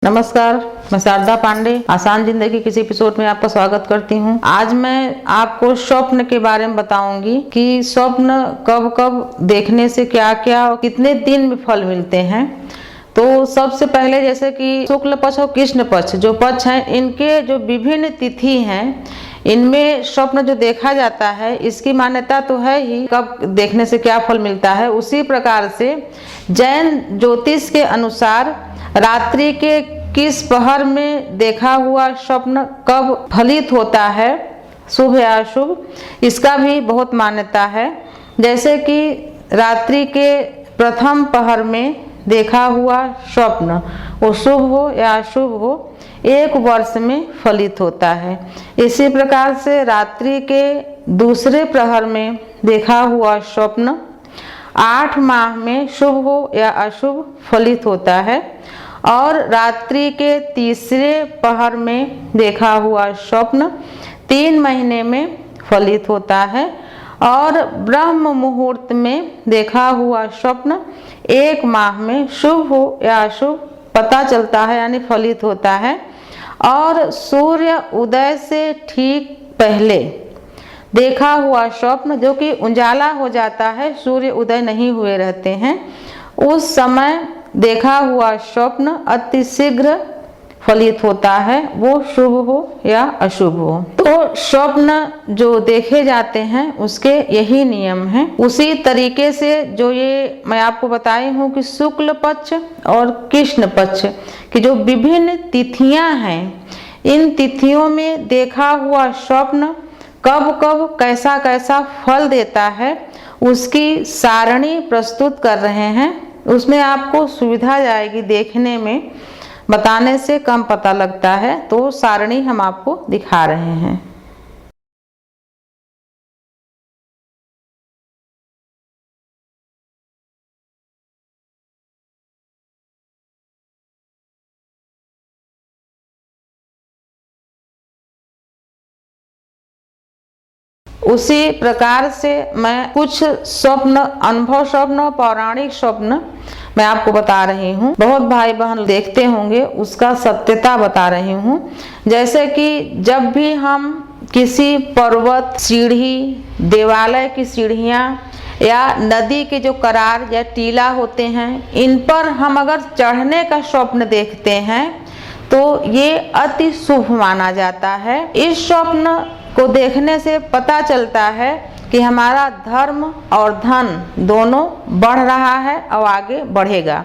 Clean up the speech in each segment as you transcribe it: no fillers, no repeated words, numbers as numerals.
नमस्कार, मैं शारदा पांडे आसान जिंदगी किसी एपिसोड में आपका स्वागत करती हूँ। आज मैं आपको स्वप्न के बारे में बताऊंगी कि स्वप्न कब कब देखने से क्या क्या और कितने दिन में फल मिलते हैं। तो सबसे पहले जैसे कि शुक्ल पक्ष और कृष्ण पक्ष जो पक्ष हैं, इनके जो विभिन्न तिथि हैं, इनमें स्वप्न जो देखा जाता है इसकी मान्यता तो है ही, कब देखने से क्या फल मिलता है। उसी प्रकार से जैन ज्योतिष के अनुसार रात्रि के किस पहर में देखा हुआ स्वप्न कब फलित होता है, शुभ या अशुभ, इसका भी बहुत मान्यता है। जैसे कि रात्रि के प्रथम पहर में देखा हुआ स्वप्न वो शुभ हो या अशुभ हो, 1 वर्ष में फलित होता है। इसी प्रकार से रात्रि के दूसरे प्रहर में देखा हुआ स्वप्न 8 माह में शुभ हो या अशुभ फलित होता है। और रात्रि के तीसरे पहर में देखा हुआ स्वप्न 3 महीने में फलित होता है। और ब्रह्म मुहूर्त में देखा हुआ स्वप्न 1 माह में शुभ हो या अशुभ पता चलता है, यानी फलित होता है। और सूर्य उदय से ठीक पहले देखा हुआ स्वप्न, जो कि उजाला हो जाता है, सूर्य उदय नहीं हुए रहते हैं, उस समय देखा हुआ स्वप्न अति शीघ्र फलित होता है, वो शुभ हो या अशुभ हो। तो स्वप्न जो देखे जाते हैं उसके यही नियम हैं। उसी तरीके से जो ये मैं आपको बताई हूँ कि शुक्ल पक्ष और कृष्ण पक्ष की जो विभिन्न तिथियां हैं, इन तिथियों में देखा हुआ स्वप्न कब कब कैसा कैसा फल देता है, उसकी सारणी प्रस्तुत कर रहे हैं। उसमें आपको सुविधा जाएगी देखने में, बताने से कम पता लगता है, तो सारणी हम आपको दिखा रहे हैं। उसी प्रकार से मैं कुछ स्वप्न, अनुभव स्वप्न और पौराणिक स्वप्न मैं आपको बता रही हूँ। बहुत भाई बहन देखते होंगे, उसका सत्यता बता रही हूँ। जैसे कि जब भी हम किसी पर्वत, सीढ़ी, देवालय की सीढ़ियाँ या नदी के जो करार या टीला होते हैं, इन पर हम अगर चढ़ने का स्वप्न देखते हैं तो ये अति शुभ माना जाता है। इस स्वप्न को देखने से पता चलता है कि हमारा धर्म और धन दोनों बढ़ रहा है और आगे बढ़ेगा।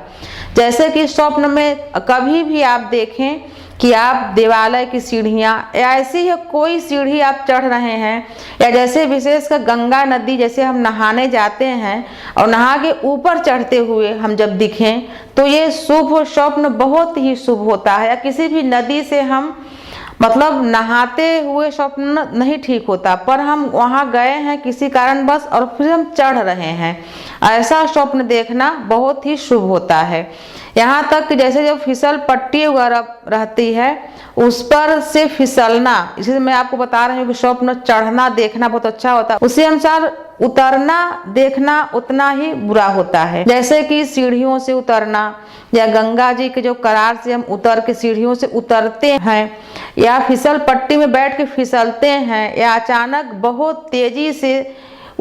जैसे कि स्वप्न में कभी भी आप देखें कि आप देवालय की सीढ़ियाँ या ऐसी ही कोई सीढ़ी आप चढ़ रहे हैं, या जैसे विशेषकर गंगा नदी जैसे हम नहाने जाते हैं और नहा के ऊपर चढ़ते हुए हम जब दिखें, तो ये शुभ स्वप्न बहुत ही शुभ होता है। या किसी भी नदी से हम मतलब नहाते हुए स्वप्न नहीं ठीक होता, पर हम वहाँ गए हैं किसी कारणवश और फिर हम चढ़ रहे हैं, ऐसा स्वप्न देखना बहुत ही शुभ होता है। यहाँ तक कि जैसे जब फिसल पट्टी वगैरह रहती है उस पर से फिसलना, इसलिए मैं आपको बता रही हूँ कि स्वप्न चढ़ना देखना बहुत अच्छा होता है, उसी अनुसार उतरना देखना उतना ही बुरा होता है। जैसे कि सीढ़ियों से उतरना, या गंगा जी के जो करार से हम उतर के सीढ़ियों से उतरते हैं, या फिसल पट्टी में बैठ के फिसलते हैं, या अचानक बहुत तेजी से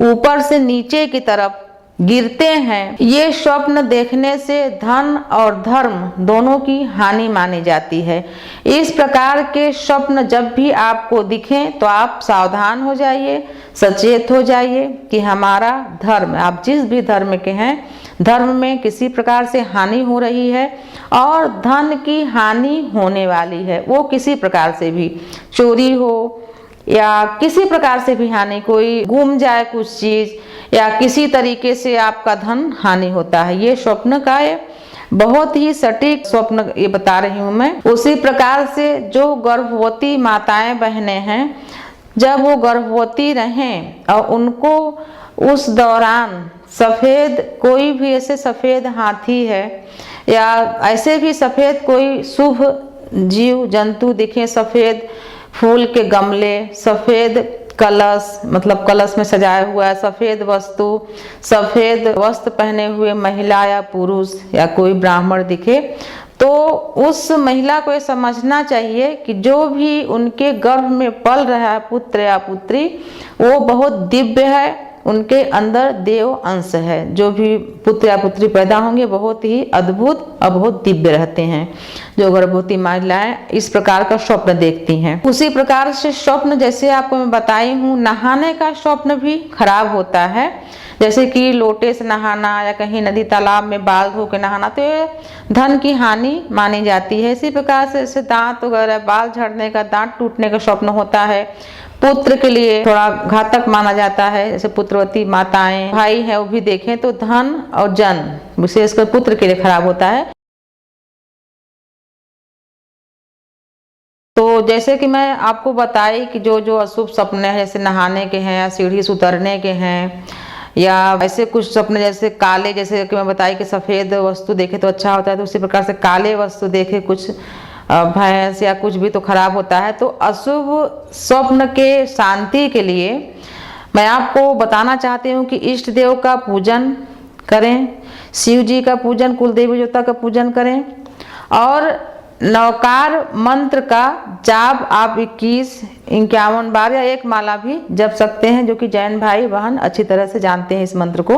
ऊपर से नीचे की तरफ गिरते हैं, ये स्वप्न देखने से धन और धर्म दोनों की हानि मानी जाती है। इस प्रकार के स्वप्न जब भी आपको दिखें तो आप सावधान हो जाइए, सचेत हो जाइए कि हमारा धर्म, आप जिस भी धर्म के हैं, धर्म में किसी प्रकार से हानि हो रही है और धन की हानि होने वाली है। वो किसी प्रकार से भी, चोरी हो या किसी प्रकार से भी हानि, कोई गुम जाए कुछ चीज या किसी तरीके से आपका धन हानि होता है। ये स्वप्न का बहुत ही सटीक स्वप्न ये बता रही हूँ मैं। उसी प्रकार से जो गर्भवती माताएं बहनें हैं, जब वो गर्भवती रहें और उनको उस दौरान सफ़ेद कोई भी ऐसे सफ़ेद हाथी है या ऐसे भी सफ़ेद कोई शुभ जीव जंतु दिखे, सफ़ेद फूल के गमले, सफ़ेद कलश, मतलब कलश में सजाया हुआ है, सफ़ेद वस्तु, सफ़ेद वस्त्र पहने हुए महिला या पुरुष या कोई ब्राह्मण दिखे, तो उस महिला को ये समझना चाहिए कि जो भी उनके गर्भ में पल रहा है पुत्र या पुत्री, वो बहुत दिव्य है, उनके अंदर देव अंश है। जो भी पुत्र या पुत्री पैदा होंगे बहुत ही अद्भुत और बहुत दिव्य रहते हैं। जो गर्भवती महिलाएं इस प्रकार का स्वप्न देखती हैं। उसी प्रकार से स्वप्न, जैसे आपको मैं बताई हूँ, नहाने का स्वप्न भी खराब होता है। जैसे कि लोटे से नहाना या कहीं नदी तालाब में बाल धो के नहाना, तो ये धन की हानि मानी जाती है। इसी प्रकार से जैसे दांत वगैरह, बाल झड़ने का, दांत टूटने का स्वप्न होता है, पुत्र के लिए थोड़ा घातक माना जाता है। जैसे पुत्रवती माताएं, भाई है, वो भी देखें तो धन और जन विशेषकर पुत्र के लिए खराब होता है। तो जैसे कि मैं आपको बताई कि जो जो अशुभ सपने हैं, जैसे नहाने के हैं या सीढ़ी से उतरने के हैं, या ऐसे कुछ सपने जैसे काले, जैसे कि मैं बताई कि सफ़ेद वस्तु देखे तो अच्छा होता है, तो उसी प्रकार से काले वस्तु देखे, कुछ भैंस या कुछ भी, तो खराब होता है। तो अशुभ स्वप्न के शांति के लिए मैं आपको बताना चाहती हूँ कि इष्ट देव का पूजन करें, शिव जी का पूजन, कुल देवी देवता का पूजन करें, और नवकार मंत्र का जाप आप 21-51 बार या एक माला भी जप सकते हैं, जो कि जैन भाई बहन अच्छी तरह से जानते हैं इस मंत्र को,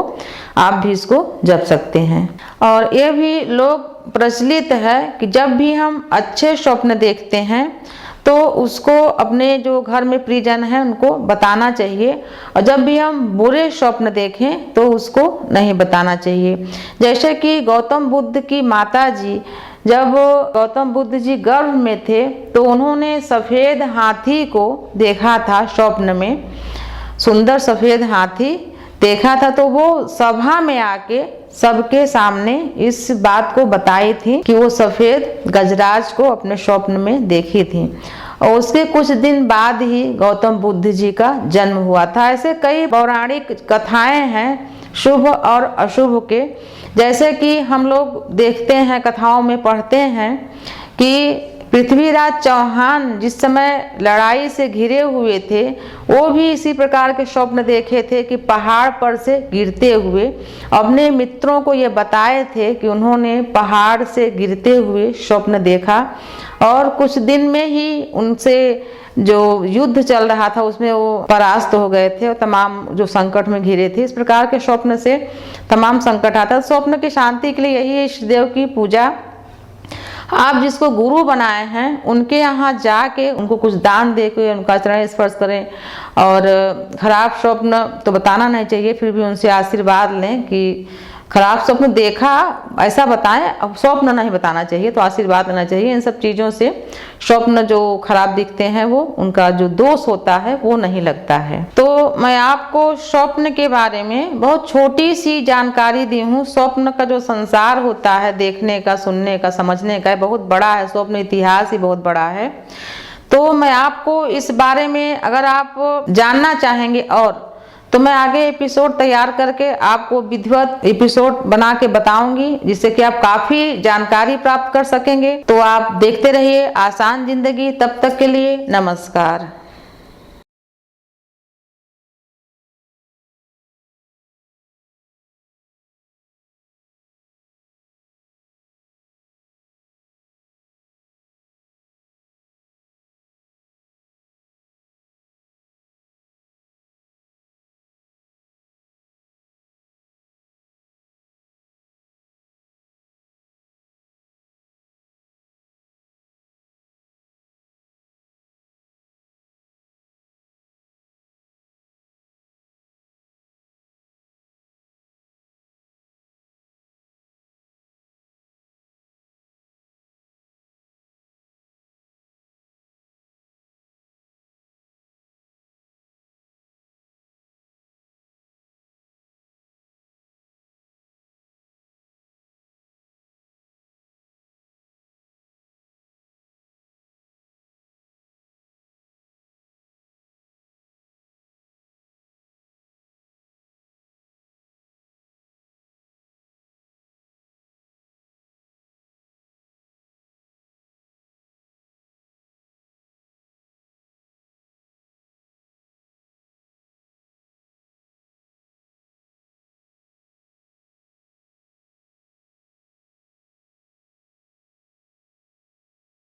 आप भी इसको जप सकते हैं। और ये भी लोग प्रचलित है कि जब भी हम अच्छे स्वप्न देखते हैं तो उसको अपने जो घर में प्रियजन है उनको बताना चाहिए, और जब भी हम बुरे स्वप्न देखें तो उसको नहीं बताना चाहिए। जैसे कि गौतम बुद्ध की माता जी, जब गौतम बुद्ध जी गर्भ में थे तो उन्होंने सफ़ेद हाथी को देखा था स्वप्न में, सुंदर सफ़ेद हाथी देखा था, तो वो सभा में आके सबके सामने इस बात को बताई थी कि वो सफ़ेद गजराज को अपने स्वप्न में देखी थी। और उसके कुछ दिन बाद ही गौतम बुद्ध जी का जन्म हुआ था। ऐसे कई पौराणिक कथाएं हैं शुभ और अशुभ के। जैसे कि हम लोग देखते हैं, कथाओं में पढ़ते हैं कि पृथ्वीराज चौहान जिस समय लड़ाई से घिरे हुए थे, वो भी इसी प्रकार के स्वप्न देखे थे कि पहाड़ पर से गिरते हुए। अपने मित्रों को ये बताए थे कि उन्होंने पहाड़ से गिरते हुए स्वप्न देखा, और कुछ दिन में ही उनसे जो युद्ध चल रहा था उसमें वो परास्त हो गए थे, और तमाम जो संकट में घिरे थे। इस प्रकार के स्वप्न से तमाम संकट आता है। स्वप्न की शांति के लिए यही इष्ट देव की पूजा, आप जिसको गुरु बनाए हैं उनके यहाँ जाके उनको कुछ दान दे के उनका चरण स्पर्श करें। और खराब स्वप्न तो बताना नहीं चाहिए, फिर भी उनसे आशीर्वाद लें कि खराब स्वप्न देखा ऐसा बताएं, अब स्वप्न नहीं बताना चाहिए, तो आशीर्वाद लेना चाहिए। इन सब चीज़ों से स्वप्न जो खराब दिखते हैं वो उनका जो दोष होता है वो नहीं लगता है। तो मैं आपको स्वप्न के बारे में बहुत छोटी सी जानकारी दी हूँ। स्वप्न का जो संसार होता है देखने का, सुनने का, समझने का, बहुत बड़ा है। स्वप्न इतिहास ही बहुत बड़ा है। तो मैं आपको इस बारे में अगर आप जानना चाहेंगे और तो मैं आगे एपिसोड तैयार करके आपको विधिवत एपिसोड बना के बताऊंगी, जिससे कि आप काफी जानकारी प्राप्त कर सकेंगे। तो आप देखते रहिए आसान जिंदगी। तब तक के लिए नमस्कार।